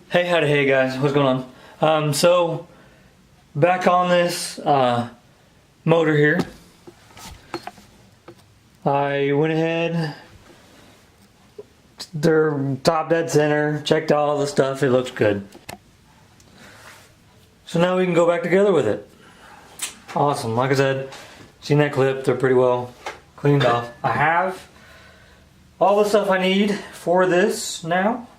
Hey, howdy, hey guys, what's going on? So back on this motor here, I went ahead, they're top dead center, checked all the stuff, it looks good. So now we can go back together with it. Awesome, like I said, seen that clip, they're pretty well cleaned off. I have all the stuff I need for this now.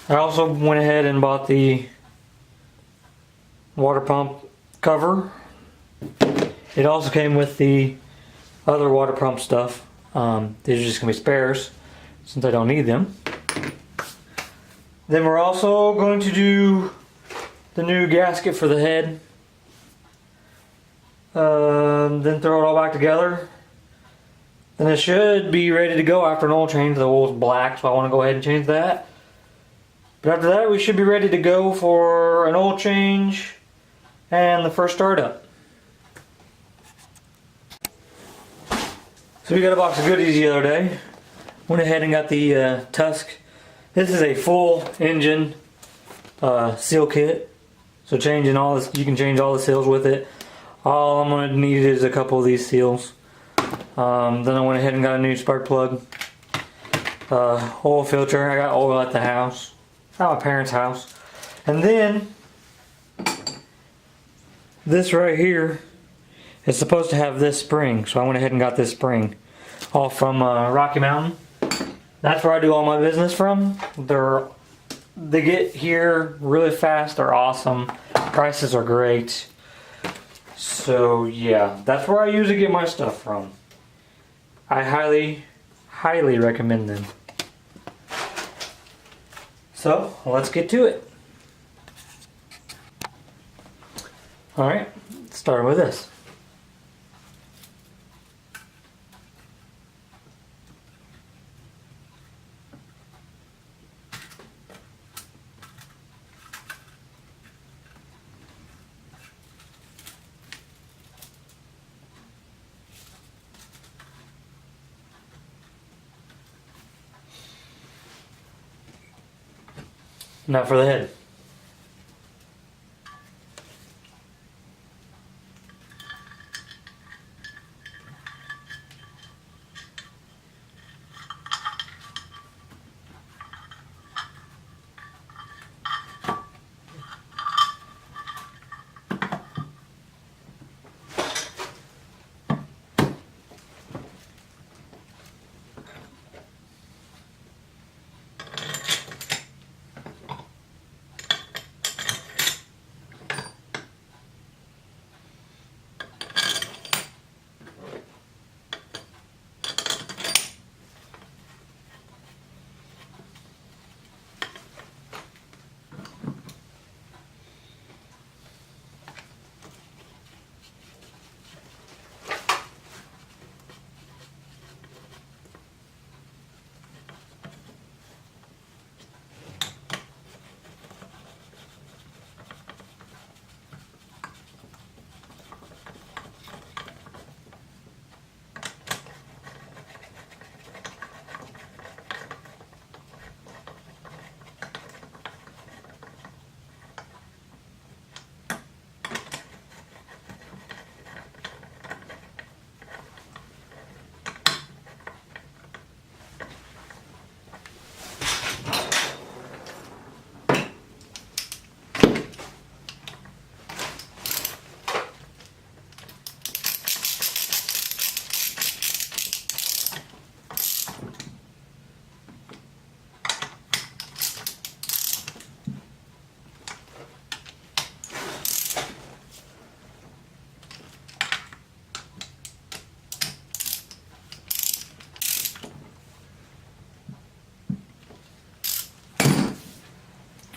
I also went ahead and bought the water pump cover. It also came with the other water pump stuff. These are just going to be spares since I don't need them. Then we're also going to do the new gasket for the head. Then throw it all back together. Then it should be ready to go after an oil change. The oil's black, so I want to go ahead and change that. But after that, we should be ready to go for an oil change and the first startup. So we got a box of goodies the other day. Went ahead and got the Tusk. This is a full engine seal kit. So changing all this, you can change all the seals with it. All I'm going to need is a couple of these seals. Then I went ahead and got a new spark plug. Oil filter. I got oil at the house. At my parents' house. And then this right here is supposed to have this spring, so I went ahead and got this spring all from Rocky Mountain. That's where I do all my business from. They get here really fast. They're awesome. Prices are great. So yeah, that's where I usually get my stuff from. I highly recommend them. So, let's get to it. Alright, starting with this. Now for the head.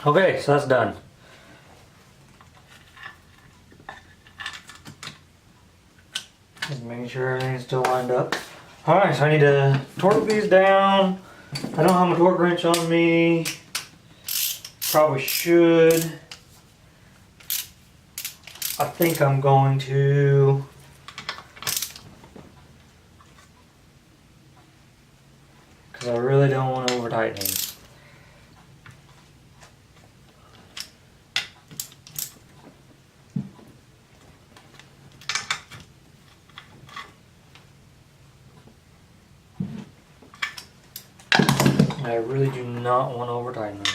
Okay, so that's done. Just making sure everything's still lined up. Alright, so I need to torque these down. I don't have my torque wrench on me. Probably should. I think I'm going to because I really don't want to over tighten these. I really do not want to over tighten them.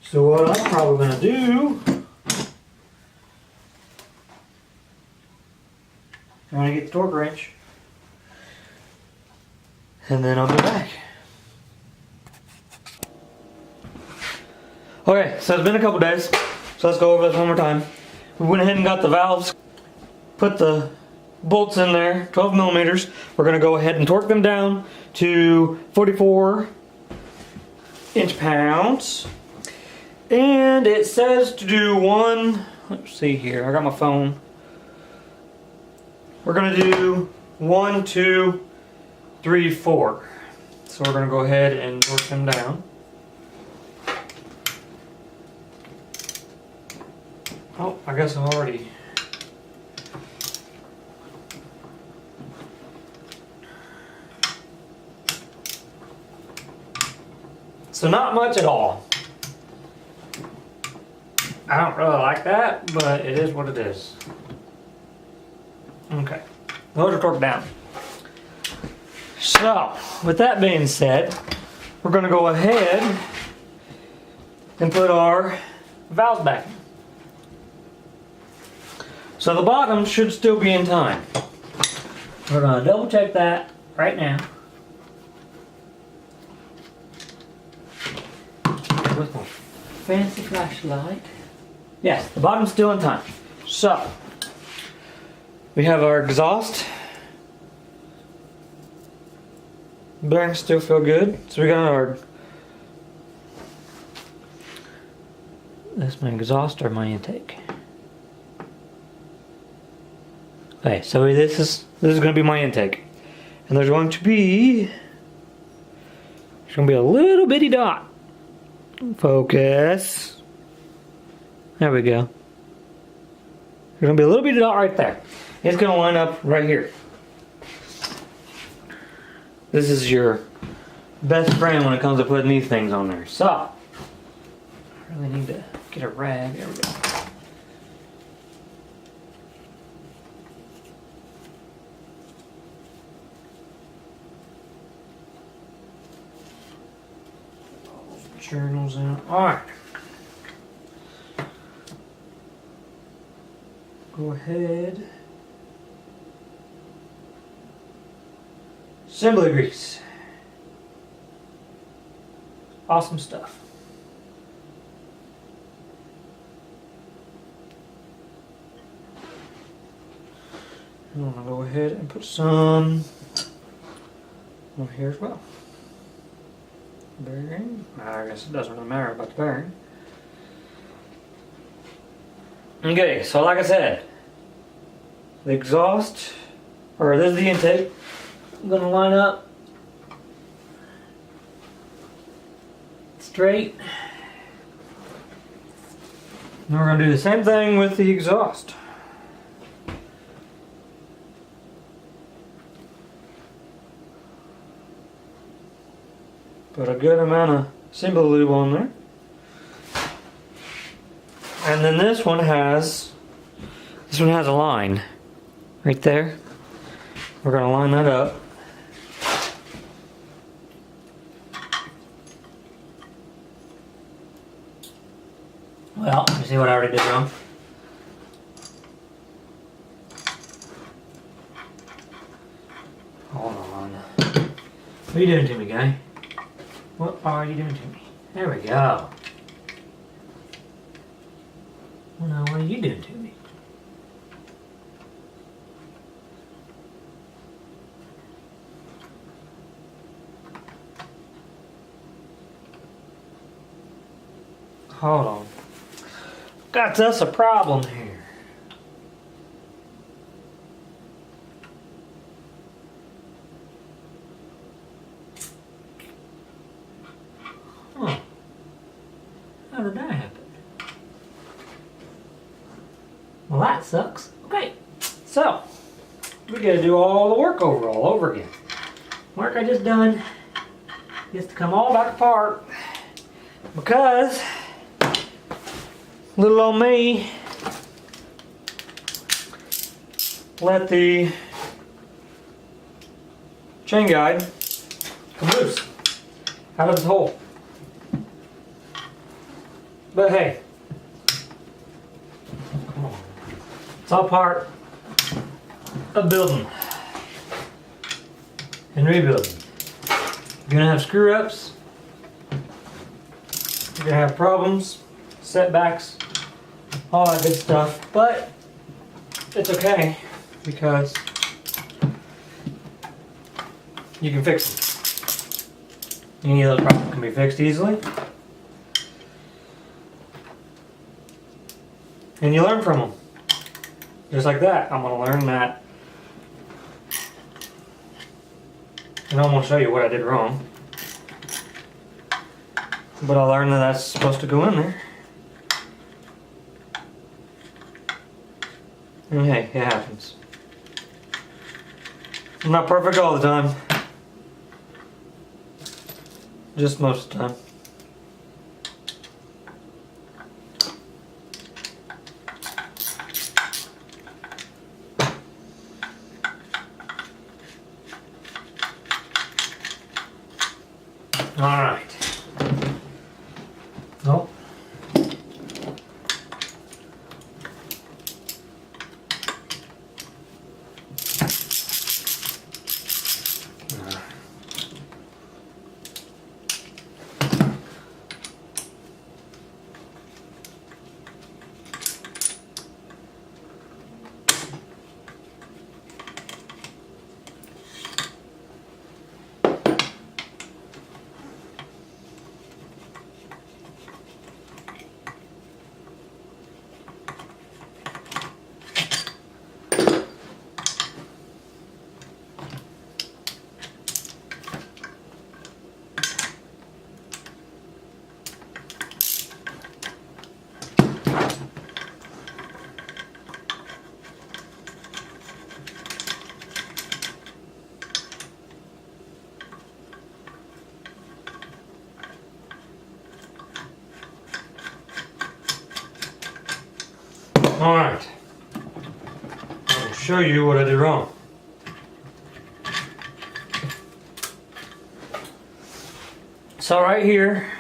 So what I'm probably going to do, I'm going to get the torque wrench, and then I'll be back. Okay, so it's been a couple days, so let's go over this one more time. We went ahead and got the valves, put the bolts in there, 12 millimeters. We're going to go ahead and torque them down to 44 inch-pounds. And it says to do one, let's see here, I got my phone. We're going to do 1, 2, 3, 4. So we're going to go ahead and torque them down. Oh, I guess I'm already. So not much at all. I don't really like that, but it is what it is. Okay, those are torqued down. So, with that being said, we're going to go ahead and put our valves back in. So the bottom should still be in time. We're going to double check that right now. With my fancy flashlight. Yes, the bottom's still in time. So, we have our exhaust. Bearings still feel good. So we got our, that's my exhaust or my intake. Okay, so this is going to be my intake. And there's going to be a little bitty dot. Focus. There we go. There's going to be a little bitty dot right there. It's going to line up right here. This is your best friend when it comes to putting these things on there. So, I really need to get a rag. There we go. Journals out. Alright. Go ahead. Assembly grease. Awesome stuff. I'm going to go ahead and put some on here as well. Bearing. I guess it doesn't really matter about the bearing. Okay, so like I said, the exhaust, or this is the intake. I'm going to line up straight. And we're going to do the same thing with the exhaust. Put a good amount of assembly lube on there. And then this one has a line right there. We're going to line that up. Well, you see what I already did wrong? Hold on. What are you doing to me, guy? What are you doing to me? There we go. Well, now what are you doing to me? Hold on. Got us a problem here. Huh. How did that happen? Well, that sucks. Okay, so we gotta do all the work all over again. Work I just done gets to come all back apart because little old me let the chain guide come loose out of its hole. But hey, it's all part of building and rebuilding. You're gonna have screw ups, you're gonna have problems, setbacks, all that good stuff, but it's okay because you can fix it. Any of those problems can be fixed easily. And you learn from them. Just like that. I'm going to learn that. And I'm going to show you what I did wrong. But I learned that that's supposed to go in there. And hey, it happens. I'm not perfect all the time. Just most of the time. All right. Nope. Alright, I will show you what I did wrong. So right here,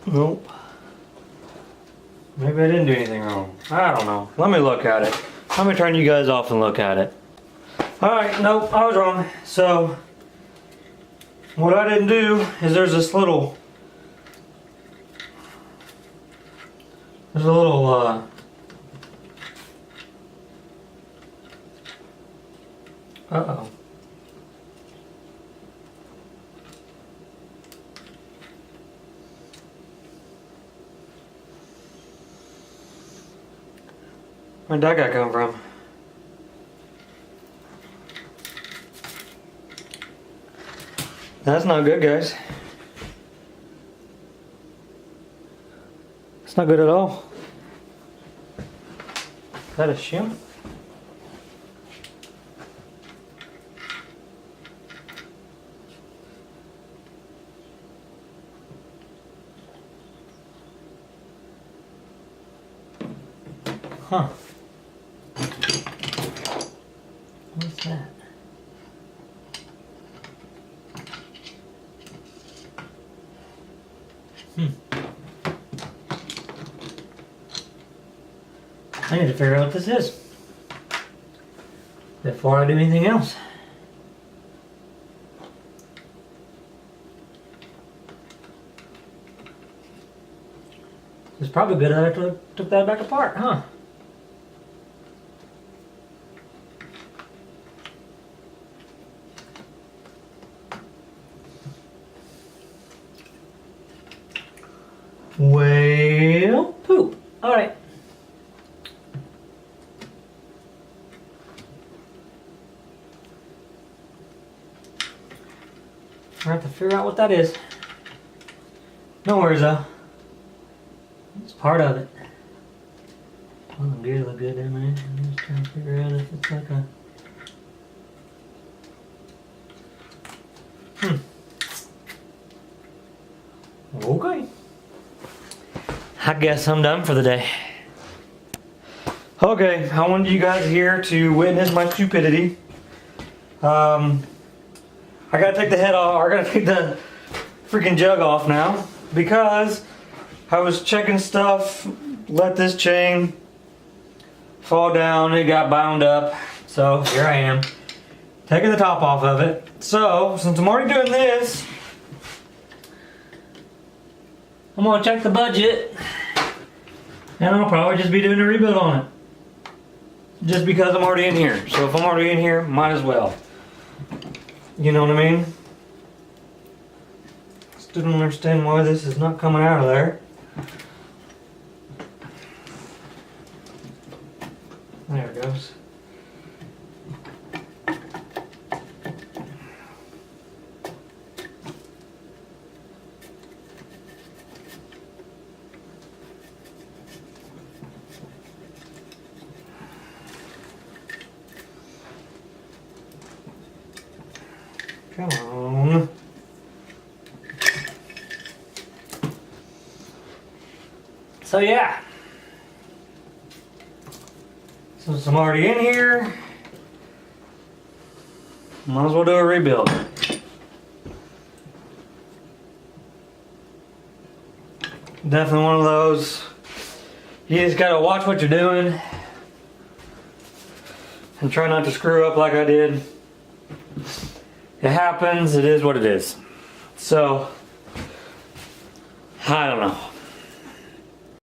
nope, maybe I didn't do anything wrong. I don't know. Let me look at it. Let me turn you guys off and look at it. Alright, nope, I was wrong. So, what I didn't do is there's a little uh-oh. Where'd that guy come from? That's not good, guys. It's not good at all. Is that a shim? Huh. What's that? I need to figure out what this is before I do anything else. It's probably good that I took that back apart, huh? Well, poop. All right. I have to figure out what that is. No worries though. It's part of it. Doesn't gear look good in there. I'm just trying to figure out if it's like a. Okay. I guess I'm done for the day. Okay, I wanted you guys here to witness my stupidity. I gotta take the head off, I gotta take the freaking jug off now because I was checking stuff, let this chain fall down, it got bound up. So here I am, taking the top off of it. So, since I'm already doing this, I'm gonna check the budget and I'll probably just be doing a rebuild on it. Just because I'm already in here. So if I'm already in here, might as well. You know what I mean? Still don't understand why this is not coming out of there. There it goes. Come on. So yeah. Since I'm already in here, might as well do a rebuild. Definitely one of those. You just gotta watch what you're doing and try not to screw up like I did. It happens, it is what it is. So, I don't know.